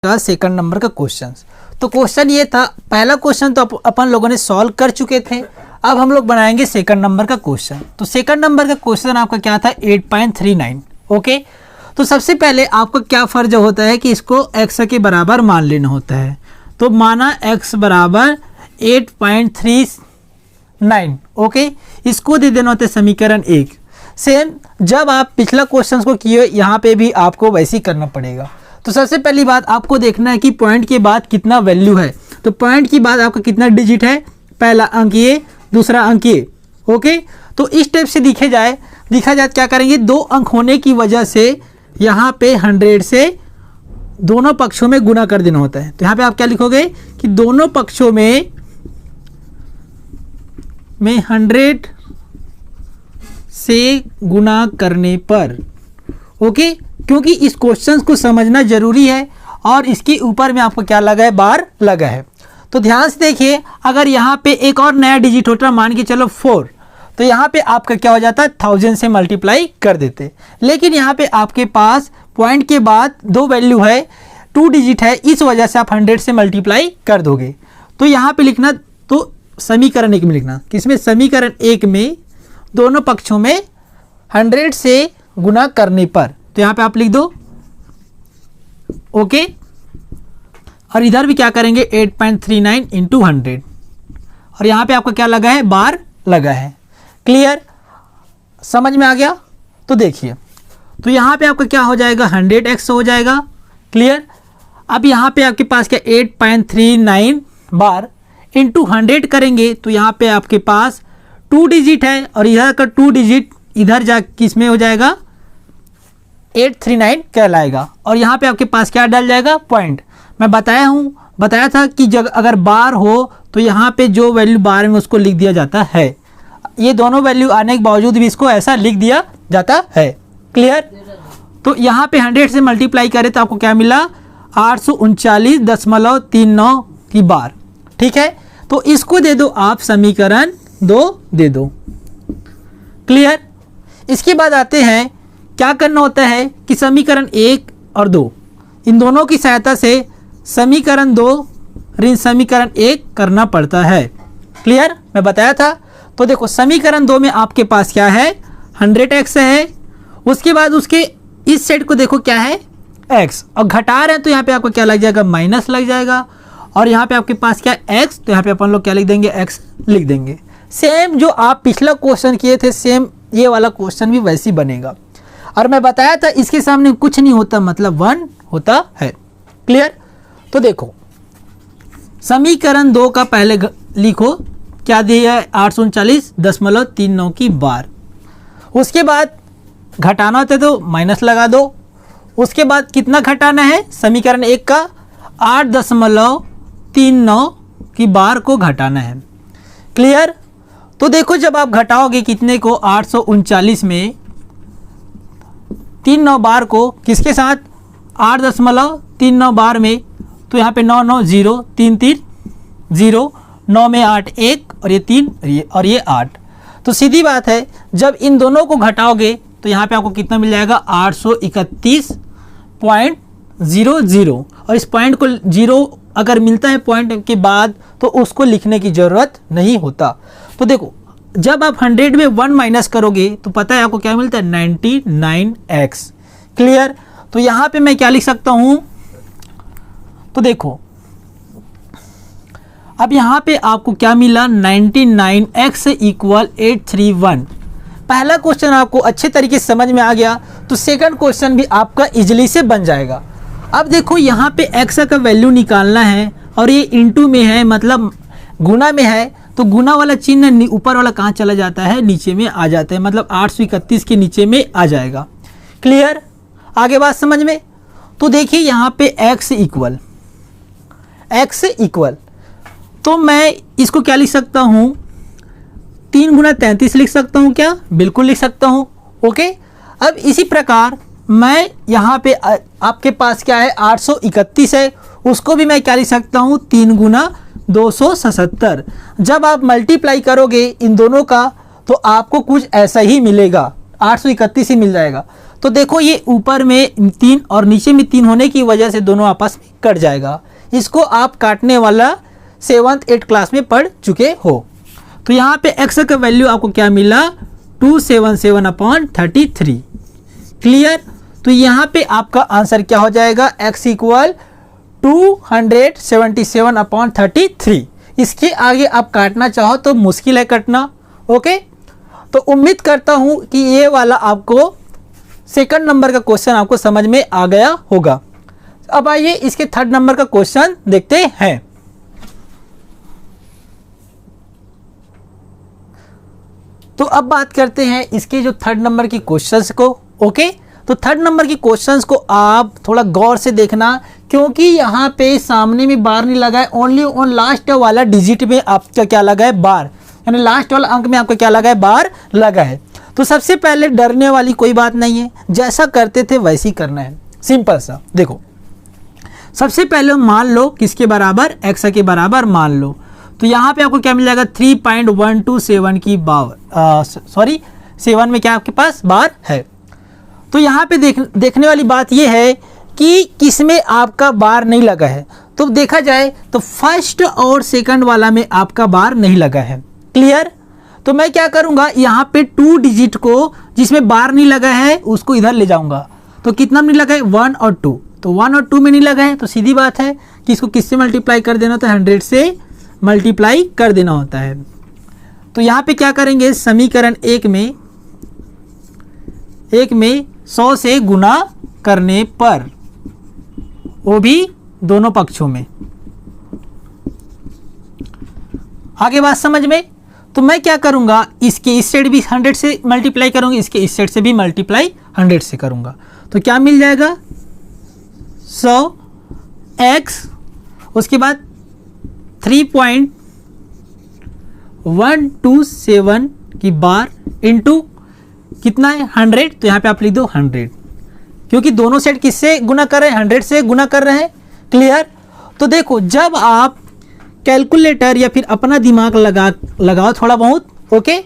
का second number का question. तो क्वेश्चन ये था, पहला क्वेश्चन तो अपन लोगों ने सॉल्व कर चुके थे। अब हम लोग बनाएंगे सेकंड नंबर का क्वेश्चन। तो सेकंड नंबर का क्वेश्चन आपका क्या था, 8.39। ओके, तो सबसे पहले आपका क्या फर्ज होता है कि इसको x के बराबर मान लेना होता है। तो माना x बराबर 8.39। ओके, इसको दे देना होता है समीकरण 1। सेम जब आप पिछला क्वेश्चन को किए, यहाँ पे भी आपको वैसे ही करना पड़ेगा। तो सबसे पहली बात आपको देखना है कि पॉइंट के बाद कितना वैल्यू है। तो पॉइंट के बाद आपका कितना डिजिट है, पहला अंक ये, दूसरा अंक ये। ओके, तो इस टाइप से देखा जाए क्या करेंगे, दो अंक होने की वजह से यहाँ पे 100 से दोनों पक्षों में गुना कर देना होता है। तो यहाँ पे आप क्या लिखोगे कि दोनों पक्षों में 100 से गुना करने पर। ओके, क्योंकि इस क्वेश्चन को समझना जरूरी है और इसके ऊपर में आपको क्या लगा है, बार लगा है। तो ध्यान से देखिए, अगर यहाँ पे एक और नया डिजिट होता, मान के चलो 4, तो यहाँ पे आपका क्या हो जाता है, 1000 से मल्टीप्लाई कर देते। लेकिन यहाँ पे आपके पास पॉइंट के बाद दो वैल्यू है, 2 डिजिट है, इस वजह से आप 100 से मल्टीप्लाई कर दोगे। तो यहाँ पे लिखना, तो समीकरण 1 में लिखना, किसमें, समीकरण 1 में दोनों पक्षों में 100 से गुना करने पर। तो यहाँ पे आप लिख दो। ओके, और इधर भी क्या करेंगे, 8.39 इंटू 100, और यहाँ पे आपका क्या लगा है, बार लगा है। क्लियर, समझ में आ गया। तो देखिए, तो यहाँ पे आपका क्या हो जाएगा, 100x हो जाएगा। क्लियर, अब यहाँ पे आपके पास क्या, 8.39 बार इंटू 100 करेंगे तो यहाँ पे आपके पास 2 डिजिट है, और इधर का 2 डिजिट इधर जा किस में हो जाएगा, 839 कहलाएगा। और यहाँ पे आपके पास क्या डल जाएगा, पॉइंट। मैं बताया था कि जब अगर बार हो तो यहाँ पे जो वैल्यू बार में उसको लिख दिया जाता है। ये दोनों वैल्यू आने के बावजूद भी इसको ऐसा लिख दिया जाता है। क्लियर, तो यहाँ पे 100 से मल्टीप्लाई करें तो आपको क्या मिला, 839.39 की बार। ठीक है, तो इसको दे दो आप समीकरण 2 दे दो। क्लियर, इसके बाद आते हैं, क्या करना होता है कि समीकरण 1 और 2 इन दोनों की सहायता से समीकरण 2 ऋण समीकरण 1 करना पड़ता है। क्लियर, मैं बताया था। तो देखो समीकरण 2 में आपके पास क्या है, 100x है, उसके बाद उसके इस साइड को देखो क्या है, x, और घटा रहे हैं तो यहाँ पे आपको क्या लग जाएगा, माइनस लग जाएगा। और यहाँ पे आपके पास क्या है, x, तो यहाँ पे अपन लोग क्या लिख देंगे, x लिख देंगे। सेम जो आप पिछला क्वेश्चन किए थे, सेम ये वाला क्वेश्चन भी वैसे ही बनेगा। और मैं बताया था इसके सामने कुछ नहीं होता, मतलब 1 होता है। क्लियर, तो देखो समीकरण 2 का पहले लिखो, क्या दिया है, 839.39 की बार। उसके बाद घटाना होता है तो माइनस लगा दो। उसके बाद कितना घटाना है, समीकरण 1 का 8.39 की बार को घटाना है। क्लियर, तो देखो जब आप घटाओगे कितने को, 839 में 39 बार को किसके साथ, 8.39 बार में, तो यहाँ पे 9 9 0 3 3 0, 9 में 8 1, और ये 3 और ये 8। तो सीधी बात है, जब इन दोनों को घटाओगे तो यहाँ पे आपको कितना मिल जाएगा, 831.00। और इस पॉइंट को 0 अगर मिलता है पॉइंट के बाद तो उसको लिखने की ज़रूरत नहीं होता। तो देखो जब आप 100 में 1 माइनस करोगे तो पता है आपको क्या मिलता है, 99x। क्लियर, तो यहाँ पे मैं क्या लिख सकता हूँ, तो देखो अब यहाँ पे आपको क्या मिला, 99x इक्वल 831। पहला क्वेश्चन आपको अच्छे तरीके से समझ में आ गया तो सेकंड क्वेश्चन भी आपका इजीली से बन जाएगा। अब देखो यहाँ पे x का वैल्यू निकालना है और ये इंटू में है, मतलब गुना में है, तो गुना वाला चिन्ह ऊपर वाला कहाँ चला जाता है, नीचे में आ जाता है, मतलब 831 के नीचे में आ जाएगा। क्लियर, आगे बात समझ में। तो देखिए यहाँ पे x इक्वल, तो मैं इसको क्या लिख सकता हूँ, 3 गुना 33 लिख सकता हूँ क्या, बिल्कुल लिख सकता हूँ। ओके, अब इसी प्रकार मैं यहाँ पे आपके पास क्या है, 831 है, उसको भी मैं क्या लिख सकता हूँ, 3 गुना 277। जब आप मल्टीप्लाई करोगे इन दोनों का तो आपको कुछ ऐसा ही मिलेगा, 831 ही मिल जाएगा। तो देखो ये ऊपर में 3 और नीचे में 3 होने की वजह से दोनों आपस में कट जाएगा। इसको आप काटने वाला 7th 8th क्लास में पढ़ चुके हो। तो यहाँ पे x का वैल्यू आपको क्या मिला 277/33। क्लियर। तो यहाँ पे आपका आंसर क्या हो जाएगा x इक्वल 277/33। इसके आगे आप काटना चाहो तो मुश्किल है कटना। ओके, तो उम्मीद करता हूँ कि ये वाला आपको सेकंड नंबर का क्वेश्चन आपको समझ में आ गया होगा। अब आइए इसके थर्ड नंबर का क्वेश्चन देखते हैं। तो अब बात करते हैं इसके जो थर्ड नंबर की क्वेश्चंस को। ओके, तो थर्ड नंबर की क्वेश्चंस को आप थोड़ा गौर से देखना, क्योंकि यहाँ पे सामने में बार नहीं लगा है, ओनली ऑन लास्ट वाला डिजिट में आपका क्या लगा है बार, यानी लास्ट वाला अंक में आपका क्या लगा है बार लगा है। तो सबसे पहले डरने वाली कोई बात नहीं है, जैसा करते थे वैसे ही करना है, सिंपल सा। देखो सबसे पहले मान लो किसके बराबर, x के बराबर मान लो। तो यहाँ पे आपको क्या मिल जाएगा 3.127 की बार, सॉरी 7 में क्या आपके पास बार है। तो यहाँ पे देखने वाली बात ये है कि किसमें आपका बार नहीं लगा है। तो देखा जाए तो फर्स्ट और सेकंड वाला में आपका बार नहीं लगा है। क्लियर। तो मैं क्या करूँगा, यहाँ पे 2 डिजिट को जिसमें बार नहीं लगा है उसको इधर ले जाऊँगा। तो कितना में लगा है 1 और 2, तो 1 और 2 में नहीं लगा है, तो सीधी बात है कि इसको किससे मल्टीप्लाई कर देना होता है 100 से मल्टीप्लाई कर देना होता है। तो यहाँ पे क्या करेंगे, समीकरण एक में 100 से गुना करने पर, वो भी दोनों पक्षों में। आगे बात समझ में। तो मैं क्या करूँगा, इसके इस साइड भी 100 से मल्टीप्लाई करूँगा, इसके इस साइड से भी मल्टीप्लाई 100 से करूँगा। तो क्या मिल जाएगा 100x, उसके बाद 3.127 की बार इंटू कितना है 100। तो यहाँ पे आप लिख दो 100, क्योंकि दोनों साइड किससे गुना कर रहे हैं 100 से गुना कर रहे हैं। क्लियर। तो देखो जब आप कैलकुलेटर या फिर अपना दिमाग लगाओ थोड़ा बहुत। ओके,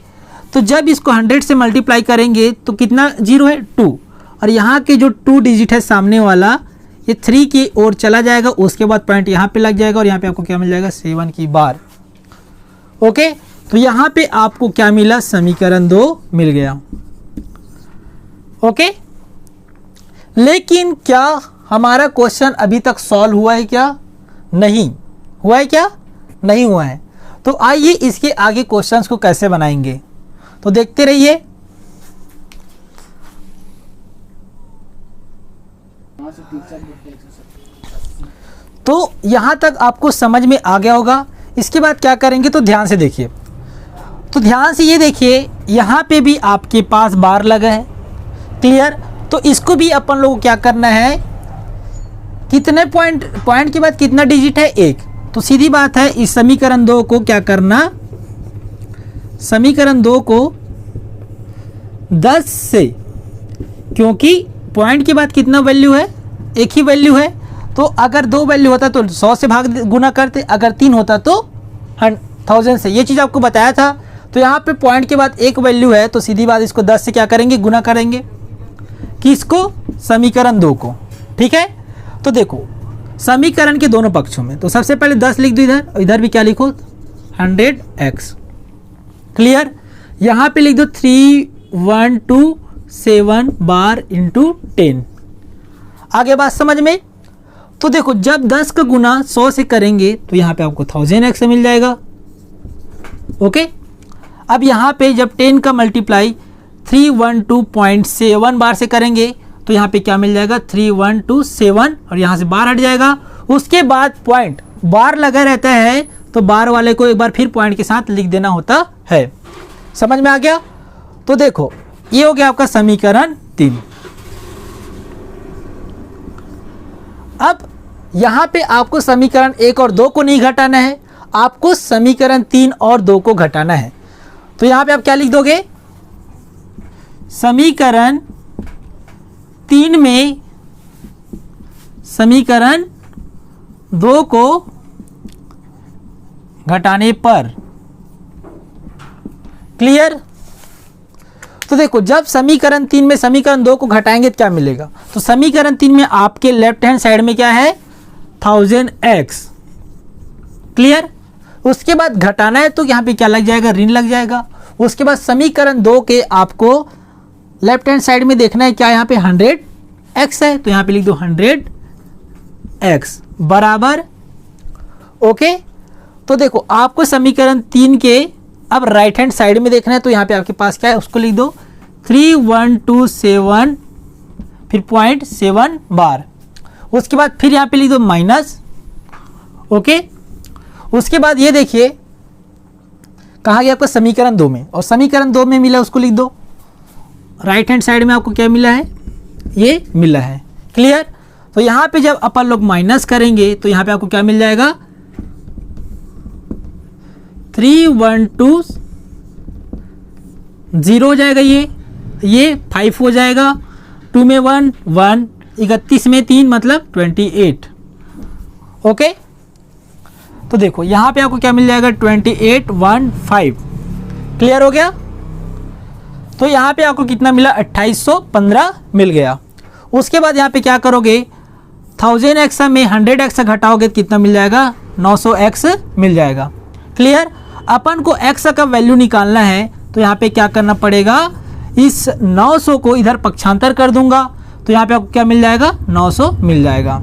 तो जब इसको 100 से मल्टीप्लाई करेंगे तो कितना 0 है 2, और यहाँ के जो 2 डिजिट है सामने वाला ये 3 की ओर चला जाएगा, उसके बाद पॉइंट यहाँ पे लग जाएगा और यहाँ पे आपको क्या मिल जाएगा 7 की बार। ओके, तो यहाँ पे आपको क्या मिला, समीकरण 2 मिल गया। ओके, लेकिन क्या हमारा क्वेश्चन अभी तक सॉल्व हुआ है क्या, नहीं हुआ है क्या, नहीं हुआ है। तो आइए इसके आगे क्वेश्चंस को कैसे बनाएंगे, तो देखते रहिए। तो यहाँ तक आपको समझ में आ गया होगा। इसके बाद क्या करेंगे, तो ध्यान से देखिए। तो ध्यान से ये देखिए, यहाँ पे भी आपके पास बार लगा है। क्लियर। तो इसको भी अपन लोगों को क्या करना है, कितने पॉइंट के बाद कितना डिजिट है 1। तो सीधी बात है इस समीकरण 2 को क्या करना, समीकरण 2 को 10 से, क्योंकि पॉइंट के बाद कितना वैल्यू है, एक ही वैल्यू है। तो अगर 2 वैल्यू होता तो 100 से भाग गुना करते, अगर 3 होता तो 1000 से। ये चीज़ आपको बताया था। तो यहाँ पे पॉइंट के बाद एक वैल्यू है, तो सीधी बात इसको 10 से क्या करेंगे, गुना करेंगे। किसको, समीकरण 2 को। ठीक है। तो देखो समीकरण के दोनों पक्षों में, तो सबसे पहले 10 लिख दो इधर, और इधर भी क्या लिखो 100x। क्लियर। यहाँ पे लिख दो 3127 बार इंटू 10। आगे बात समझ में। तो देखो जब 10 का गुना 100 से करेंगे तो यहाँ पे आपको 1000x मिल जाएगा। ओके, अब यहाँ पे जब 10 का मल्टीप्लाई 312.7 बार से करेंगे तो यहाँ पे क्या मिल जाएगा 3127, और यहाँ से बार हट जाएगा। उसके बाद पॉइंट बार लगा रहता है, तो बार वाले को एक बार फिर पॉइंट के साथ लिख देना होता है। समझ में आ गया। तो देखो ये हो गया आपका समीकरण 3। अब यहाँ पे आपको समीकरण 1 और 2 को नहीं घटाना है, आपको समीकरण 3 और 2 को घटाना है। तो यहाँ पे आप क्या लिख दोगे, समीकरण 3 में समीकरण 2 को घटाने पर। क्लियर। तो देखो जब समीकरण 3 में समीकरण 2 को घटाएंगे तो क्या मिलेगा, तो समीकरण 3 में आपके लेफ्ट हैंड साइड में क्या है 1000x, क्लियर। उसके बाद घटाना है तो यहाँ पे क्या लग जाएगा, ऋण लग जाएगा। उसके बाद समीकरण 2 के आपको लेफ्ट हैंड साइड में देखना है क्या, यहाँ पे 100x है तो यहाँ पे लिख दो 100x बराबर, ओके। तो देखो आपको समीकरण 3 के अब राइट हैंड साइड में देखना है तो यहाँ पे आपके पास क्या है उसको लिख दो 3127 फिर 0.7 बार। उसके बाद फिर यहाँ पे लिख दो माइनस, ओके। उसके बाद ये देखिए कहा गया आपका समीकरण 2 में, और समीकरण 2 में मिला उसको लिख दो, राइट हैंड साइड में आपको क्या मिला है, ये मिला है, क्लियर। तो यहाँ पे जब अपन लोग माइनस करेंगे तो यहाँ पे आपको क्या मिल जाएगा 3120 हो जाएगा, ये 5 हो जाएगा, 2 में 1 1, 31 में 3 मतलब 28, ओके। तो देखो यहाँ पे आपको क्या मिल जाएगा 2815, क्लियर हो गया। तो यहाँ पे आपको कितना मिला 2815 मिल गया। उसके बाद यहाँ पे क्या करोगे 1000x में 100x घटाओगे तो कितना मिल जाएगा 900x मिल जाएगा, क्लियर। अपन को x का वैल्यू निकालना है तो यहाँ पे क्या करना पड़ेगा, इस 900 को इधर पक्षांतर कर दूंगा तो यहाँ पे आपको क्या मिल जाएगा 900 मिल जाएगा।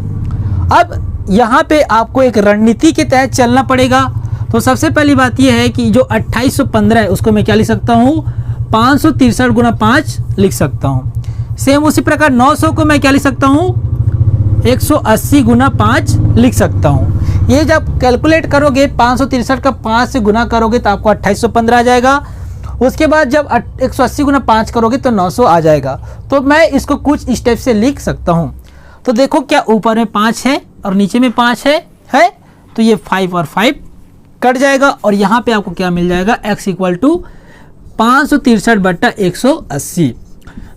अब यहाँ पे आपको एक रणनीति के तहत चलना पड़ेगा। तो सबसे पहली बात यह है कि जो 2815 है उसको मैं क्या लिख सकता हूँ 563 गुना 5 लिख सकता हूँ। सेम उसी प्रकार 900 को मैं क्या लिख सकता हूँ 180 गुना 5 लिख सकता हूँ। ये जब कैलकुलेट करोगे 563 का 5 से गुना करोगे तो आपको 2815 आ जाएगा। उसके बाद जब 180 गुना 5 करोगे तो 900 आ जाएगा। तो मैं इसको कुछ स्टेप से लिख सकता हूँ। तो देखो क्या ऊपर में 5 है और नीचे में 5 है तो ये 5 और 5 कट जाएगा और यहाँ पे आपको क्या मिल जाएगा x इक्वल टू 563/180,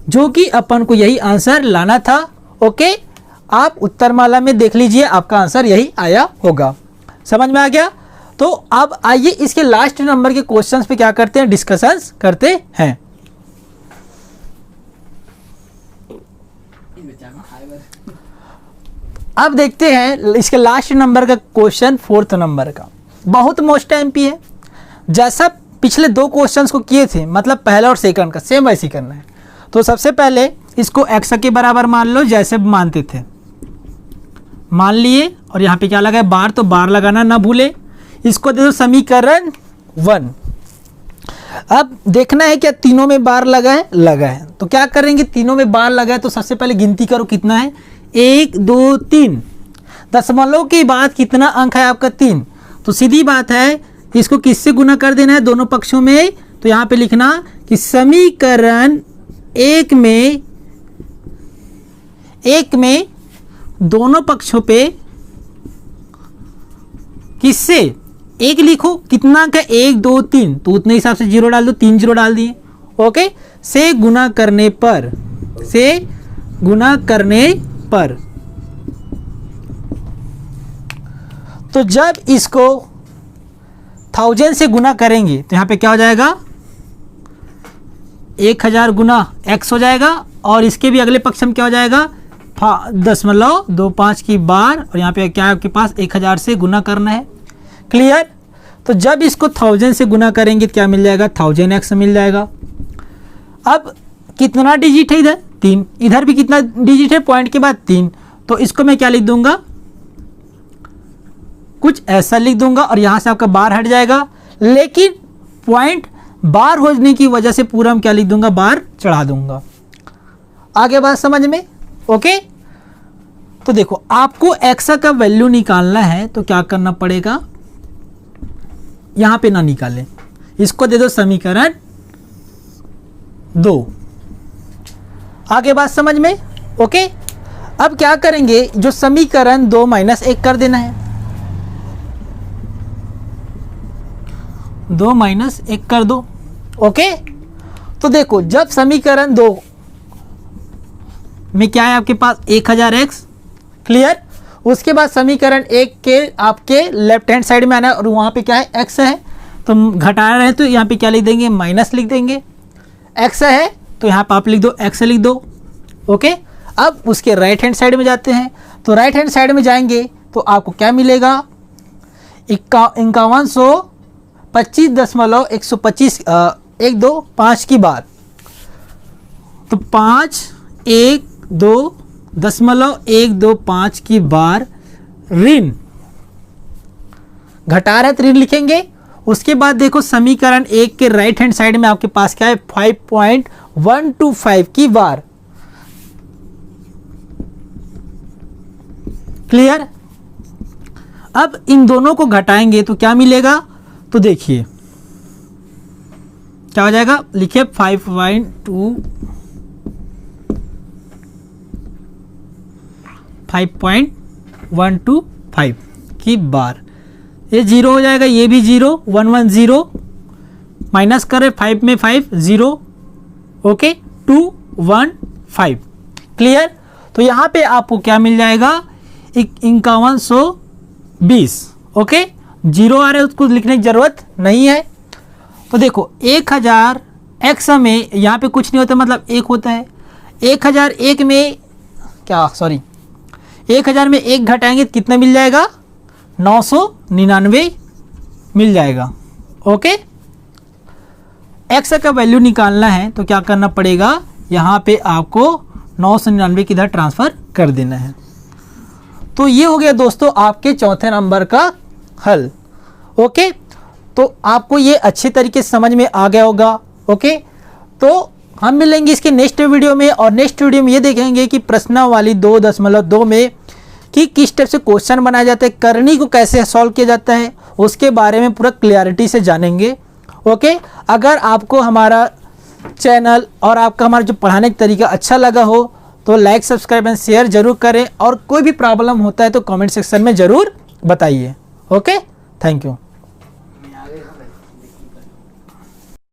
जो कि अपन को यही आंसर लाना था, ओके। आप उत्तरमाला में देख लीजिए आपका आंसर यही आया होगा, समझ में आ गया। तो अब आइए इसके लास्ट नंबर के क्वेश्चंस पे क्या करते हैं, डिस्कशंस करते हैं। अब देखते हैं इसके लास्ट नंबर का क्वेश्चन 4th नंबर का, बहुत मोस्ट एमपी है। जैसा पिछले 2 क्वेश्चंस को किए थे मतलब पहला और सेकंड का सेम वैसे ही करना है। तो सबसे पहले इसको x के बराबर मान लो जैसे मानते थे, मान लिए, और यहाँ पे क्या लगा है बार, तो बार लगाना ना भूले। इसको दे दो समीकरण 1। अब देखना है क्या तीनों में बार लगा है। तो क्या करेंगे, तीनों में बार लगा है तो सबसे पहले गिनती करो कितना है 1 2 3, दशमलव के बाद कितना अंक है आपका 3। तो सीधी बात है इसको किससे गुना कर देना है दोनों पक्षों में। तो यहाँ पे लिखना कि समीकरण 1 में दोनों पक्षों पे किससे 1 लिखो, कितना अंक है 1 2 3, तो उतने हिसाब से 0 डाल दो, 3 0 डाल दिए, ओके। से गुना करने पर तो जब इसको 1000 से गुना करेंगे तो यहाँ पे क्या हो जाएगा 1000 गुना x हो जाएगा, और इसके भी अगले पक्ष में क्या हो जाएगा 0.25 की बार, और यहाँ पे क्या है आपके पास 1000 से गुना करना है, क्लियर। तो जब इसको 1000 से गुना करेंगे तो क्या मिल जाएगा 1000x मिल जाएगा। अब कितना डिजिट है इधर 3, इधर भी कितना डिजिट है पॉइंट के बाद 3, तो इसको मैं क्या लिख दूंगा कुछ ऐसा लिख दूंगा, और यहाँ से आपका बार हट जाएगा। लेकिन पॉइंट बार होने की वजह से पूरा हम क्या लिख दूंगा बार चढ़ा दूंगा। आगे बात समझ में, ओके। तो देखो आपको x का वैल्यू निकालना है तो क्या करना पड़ेगा, यहाँ पे ना निकालें, इसको दे दो समीकरण 2। आगे बात समझ में, ओके। अब क्या करेंगे, जो समीकरण 2 - 1 कर देना है, 2 - 1 कर दो, ओके। तो देखो जब समीकरण 2 में क्या है आपके पास 1000x, क्लियर। उसके बाद समीकरण 1 के आपके लेफ्ट हैंड साइड में आना है और वहाँ पे क्या है x है, तो घटा रहे हैं तो यहाँ पे क्या लिख देंगे माइनस लिख देंगे, x है तो यहाँ पर आप लिख दो x लिख दो। ओके, अब उसके राइट हैंड साइड में जाते हैं, तो राइट हैंड साइड में जाएंगे तो आपको क्या मिलेगा, 5125.125 125 की बार, तो 512.125 की बार ऋण घटा रहे तो ऋण लिखेंगे। उसके बाद देखो समीकरण 1 के राइट हैंड साइड में आपके पास क्या है, 5.125 की बार। क्लियर। अब इन दोनों को घटाएंगे तो क्या मिलेगा, तो देखिए क्या हो जाएगा, लिखिए 5.125 की बार, ये 0 हो जाएगा, ये भी 0, 110 माइनस करें 5 में 5 0, ओके 215। क्लियर। तो यहाँ पे आपको क्या मिल जाएगा, 5120। ओके, 0 आ रहा है उसको लिखने की जरूरत नहीं है। तो देखो 1000 x में यहाँ पे कुछ नहीं होता, मतलब 1 होता है। 1001 में क्या, सॉरी 1000 में 1 घटाएंगे तो कितना मिल जाएगा, 999 मिल जाएगा। ओके, x का वैल्यू निकालना है तो क्या करना पड़ेगा, यहाँ पे आपको 999 की इधर ट्रांसफ़र कर देना है। तो ये हो गया दोस्तों आपके चौथे नंबर का हल। ओके, तो आपको ये अच्छे तरीके से समझ में आ गया होगा। ओके, तो हम मिलेंगे इसके नेक्स्ट वीडियो में, और नेक्स्ट वीडियो में ये देखेंगे कि प्रश्नावली 2.2 में कि किस टाइप से क्वेश्चन बनाया जाता है, करनी को कैसे सॉल्व किया जाता है, उसके बारे में पूरा क्लियरिटी से जानेंगे। ओके, अगर आपको हमारा चैनल और आपका हमारा जो पढ़ाने का तरीका अच्छा लगा हो तो लाइक, सब्सक्राइब एंड शेयर जरूर करें, और कोई भी प्रॉब्लम होता है तो कमेंट सेक्शन में ज़रूर बताइए। Okay, thank you.